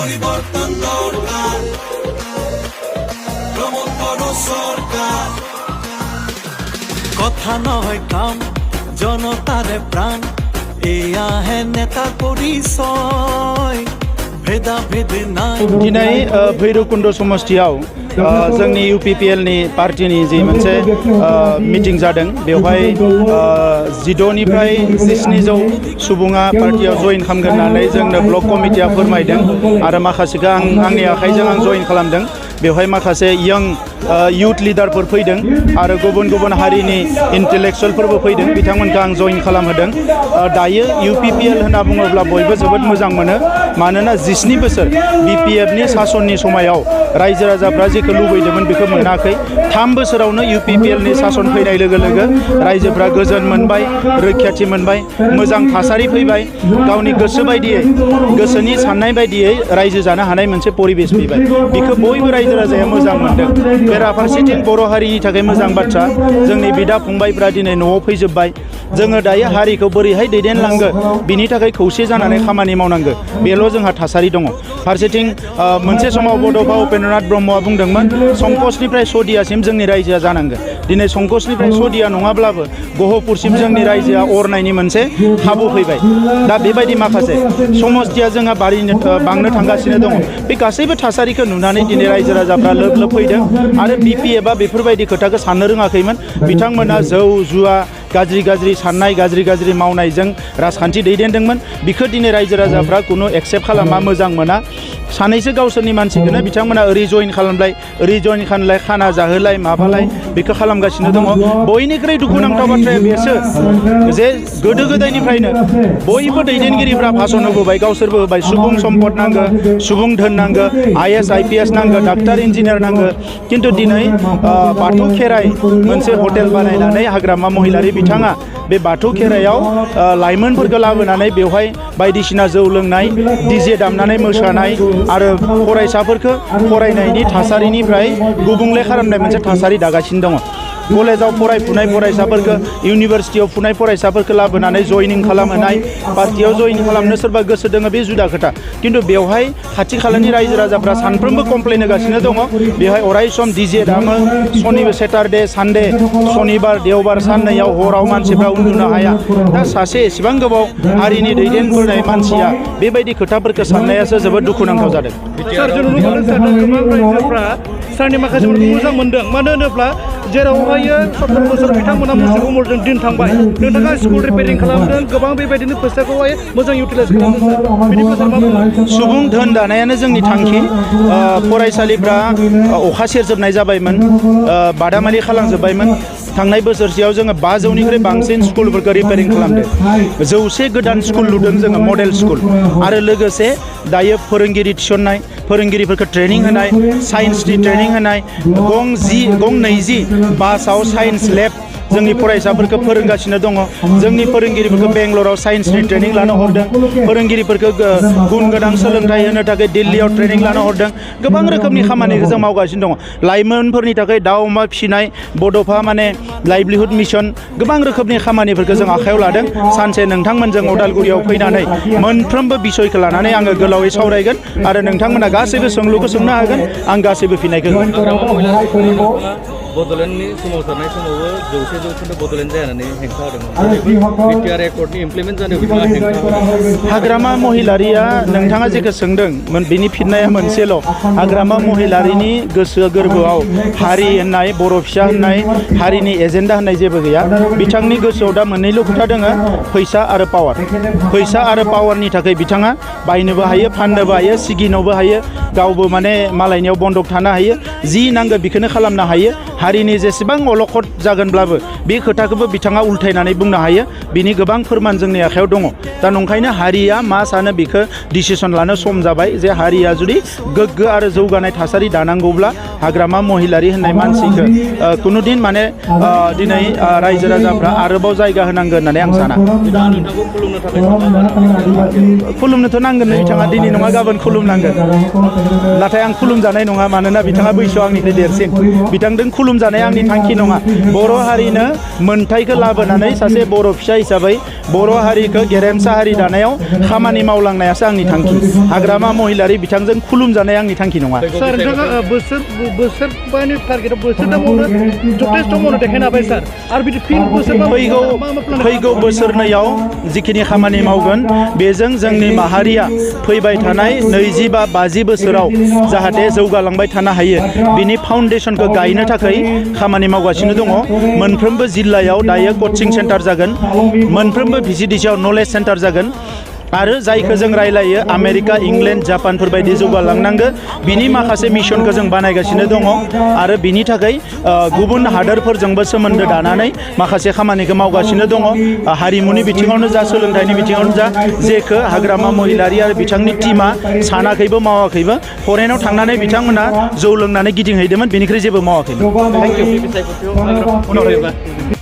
পরিবর্তন দরকার, প্রমোদ বড় সরকার। কথা নয় কাম, জনতারে প্রাণ, এয়া হে নেতার পরিচয়, ভেদা ভেদ নাই। दिनै भैरबकुन्द समष्टियाव जोंनि UPPL नि पार्टिनि जि मोनसे मिटिं जादों बेवहाय 12 निफ्राय 1700 सुबुङा पार्टियाव जइन खालामगोन होननानै जोंनो ब्लक कमिटिया फोरमायदों आरो माखासेखौ आंनि आखाइजों आं जइन खालामदों। बेवहाय माखासे यंग युथ लिडारफोर फैदों आरो गुबुन गुबुन हारिनि इन्टेलेक्सुवेलफोरबो फैदों, बिथांमोनखौ आं जइन खालामहोदों। दायो UPPL होनना बुङोब्ला बयबो जोबोद मोजां मोनो, मानोना 17 बोसोर BPF नि सासननि समायाव रायजो राजाफ्रा जेखौ लुबैदोंमोन बेखौ मोनाखै। 3 बोसोरावनो UPPL नि सासन फैनाय लोगो लोगो रायजोफ्रा गोजोन मोनबाय, रैखाथि मोनबाय, मोजां थासारि फैबाय, गावनि गोसो बायदियै गोसोनि साननाय बायदियै रायजो जानो हानाय मोनसे परिबेस फैबाय। बेखौ बयबो रायजो राजाया मोजां मोनदों। बेराफारसेथिं बर' हारिनि थाखाय मोजां बाथ्रा, जोंनि बिदा फंबायफ्रा दिनै न'आव फैजोब्बाय। जोङो दायो हारिखौ बोरैहाय दैदेनलांगो बिनि थाखाय खौसे जानानै खामानि मावनांगो, बेल' जोंहा थासारि दङ। फारसेथिं मोनसे समाव बड'फा उपेन्द्रनाथ ब्रह्मआ बुंदोंमोन संकसनिफ्राय सदियासिम जोंनि रायजोआ जानांगो। दिनै संकसनिफ्राय सदिया नङाब्लाबो गहपुरसिम जोंनि रायजोआ अरनायनि मोनसे खाबु फैबाय। दा बेबायदि माखासे समस्थिया जोंहा बांनो थांगासिनो दङ। बे गासैबो थासारिखौ नुनानै दिनै रायजो राजाफ्रा लोब लोब फैदों आरो BPF आ बेफोरबायदि खोथाखौ साननो रोङाखैमोन। बिथांमोना जौ जुवा गाज्रि गाज्रि साननाय, गाज्रि गाज्रि मावनायजों राजखान्थि दैदेनदोंमोन। बिखौ दिनै रायजो राजाफ्रा खुनु एक्सेप्ट खालामा, मोजां मोना। सानैसो गावसोरनि मानसिखौनो बिथांमोना ओरै जइन खालामलाय, ओरै जइन खालामलाय, खाना जाहोलाय माबालाय बेखौ खालामगासिनो दङ। बयनिख्रुइ दुखुनांथाव बाथ्राया बेसो जे गोदो गोदायनिफ्रायनो बयबो दैदेनगिरिफ्रा भाषण होबोबाय, गावसोरबो होबाय, सुबुं सम्पद नांगो, सुबुं धोन नांगो, IAS IPS नांगो, डाक्टार इन्जिनियार नांगो। खिन्थु दिनै बाथौ खेराइ मोनसे हटेल बानायनानै हाग्रामा महिलारि बिथाङा बे बाथौ खेराइयाव लाइमोनफोरखौ लाबोनानै बेवहाय बायदिसिना जौ लोंनाय, DJ दामनानै मोसानाय आरो फरायसाफोरखौ फरायनायनि थासारिनिफ्राय गुबुंले खालामनाय मोनसे थासारि दागासिनो दङ। कलेजाव फरायफुनाय फरायसाफोरखौ, इउनिभारसिटियाव फुनाय फरायसाफोरखौ लाबोनानै जयनिं खालामहोनाय, पार्टियाव जयनिं खालामनो सोरबा गोसो दङ बे जुदा खोथा। खिन्थु बेवहाय खाथि खालानि रायजो राजाफ्रा सानफ्रोमबो कमप्लेन होगासिनो दङ। बेवहाय अराय सम DJ दामो, शनिबार सेटारडे सानडे, शनिबार देवबार साननैयाव हराव मानसिफ्रा उन्दुनो हाया। दा सासे एसेबां गोबाव हारिनि दैदेनबोनाय मानसिया बेबायदि खोथाफोरखौ साननायासो जोबोद दुखुनांथाव जादों। सारनि माखासे मोजां मोनदों, मानो होनोब्ला जेरावहाय 17 बोसोर बिथांमोना मुसुग उमरजों दिन थांबाय, नोंथाङा स्कुल रिपेयारिं खालामदों, गोबां बेबायदिनो फैसाखौहाय मोजां इउटिलाइज खालामदों। सुबुं धोन दानायानो जोंनि थांखि। फरायसालिफ्रा अखा सेरजोबनाय जाबायमोन, बादामालि खालामजोब्बायमोन। थांनाय बोसोरसेयाव जोङो 500निख्रुइ बांसिन स्कुलफोरखौ रिपेयारिं खालामदों। 100 गोदान स्कुल लुदों जोङो, मडेल स्कुल। आरो लोगोसे दायो फोरोंगिरि थिसननाय, फोरोंगिरिफोरखौ ट्रेनिं होनाय, साइन्सनि ट्रेनिं होनाय, गं 20 बासाव साइन्स लेब जोंनि फरायसाफोरखौ फोरोंगासिनो दङ। जोंनि फोरोंगिरिफोरखौ बेंगलराव साइन्सनि ट्रेनिं लानो हरदों, फोरोंगिरिफोरखौ गुन गोनां सोलोंथाइ होनो थाखाय दिल्लीयाव ट्रेनिं लानो हरदों। गोबां रोखोमनि खामानिखौ जों मावगासिनो दङ। लाइमोनफोरनि थाखाय दाउ अमा फिसिनाय, बड'फा माने लाइभलिहुड मिशन, गोबां रोखोमनि खामानिफोरखौ जों आखायाव लादों। सानसे नोंथांमोनजों अदालगुरियाव फैनानै मोनफ्रोमबो बिसयखौ लानानै आङो गोलावै सावरायगोन आरो नोंथांमोना गासैबो सोंलुखौ सोंनो हागोन, आं गासैबो फिननायखौ होगोन। बड'लेण्डनि सोमावसारनाय समावबो 100% बड'लेण्ड जाया होननानै हेंथा होदोंमोन। BTR एकर्डनि इमप्लिमेन्ट जानायाव बिथाङा हेंथा होदों। हाग्रामा महिलारिया नोंथाङा जेखौ सोंदों बिनि फिननाया मोनसेल'। हाग्रामा महिलारिनि गोसो गोरबोआव हारि होननाय, बर' फिसा होननाय, हारिनि एजेन्डा होननाय जेबो गैया। बिथांनि गोसोआव दा मोननैल' खोथा दङ, फैसा आरो पावार। फैसा आरो पावारनि थाखाय बिथाङा बायनोबो हायो, फाननोबो हायो, सिगिनोबो हायो, गावबो माने मालायनियाव बन्दक थानो हायो, जि नांगौ बेखौनो खालामनो हायो। हारिनि जेसेबां अलखद जागोनब्लाबो बे खोथाखौबो बिथाङा उल्थायनानै बुंनो हायो। बिनि गोबां फोरमान जोंनि आखायाव दङ। दा नंखायनो हारिया मा सानो बेखौ डिसिसन लानो सम जाबाय। जे हारिया जुदि गोग्गो आरो जौगानाय थासारि दानांगौब्ला हाग्रामा महिलारि होननाय मानसिखौ कुनुदिन माने दिनै रायजो राजाफ्रा आरोबाव जायगा होनांगोन होननानै आं साना। खुलुमनोथ' नांगोन, बिथाङा दिनै नङा गाबोन खुलुमनांगोन। नाथाय आं खुलुमजानाय नङा, मानोना बिथाङा बैसोआव आंनिख्रुइ देरसिन। बिथांजों खुलुमजानाय आंनि थांखि नङा। बर' हारिनो मोनथायखौ लाबोनानै सासे बर' फिसा हिसाबै बर' हारिखौ गेरेमसा हारि दानायाव खामानि मावलांनायासो आंनि थांखि हाग्रामा महिलारि बिथांजों खुलुमजानाय आंनि थांखि नङा सार नोंथाङा बोसोरबानि टारगेटआव बोसोरथामावनो जथेस्थ' मावनो देखायनो हाबाय सार आरो बिदि फिन बोसोरबा फैगौ बोसोरनैयाव जिखिनि खामानि मावगोन बेजों जोंनि माहारिया फैबाय थानाय 20 बा 50 बोसोराव जाहाथे जौगालांबाय थानो हायो बिनि फाउन्डेसनखौ गायनो थाखाय खामानि मावगासिनो दङ मोनफ्रोमबो जिल्लायाव दायो कचिं सेन्टार जागोन मोनफ्रोमबो भिसिडिसियाव नलेज सेन्टार जागोन आरो जायखौ जों रायलायो आमेरिका इंलेन्ड जापानफोर बायदि जौगालांनांगौ बिनि माखासे मिशनखौ जों बानायगासिनो दङ आरो बिनि थाखाय गुबुन हादोरफोरजोंबो सोमोन्दो दानानै माखासे खामानिखौ मावगासिनो दङ हारिमुनि बिथिङावनो जा सोलोंथाइनि बिथिङावनो जा जेखौ हाग्रामा महिलारि आरो बिथांनि टीमा सानाखैबो मावाखैबो फरेनाव थांनानै बिथांमोना जौ लोंनानै गिदिंहैदोंमोन बेनिख्रुइ जेबो मावाखैमोन थेंक इउ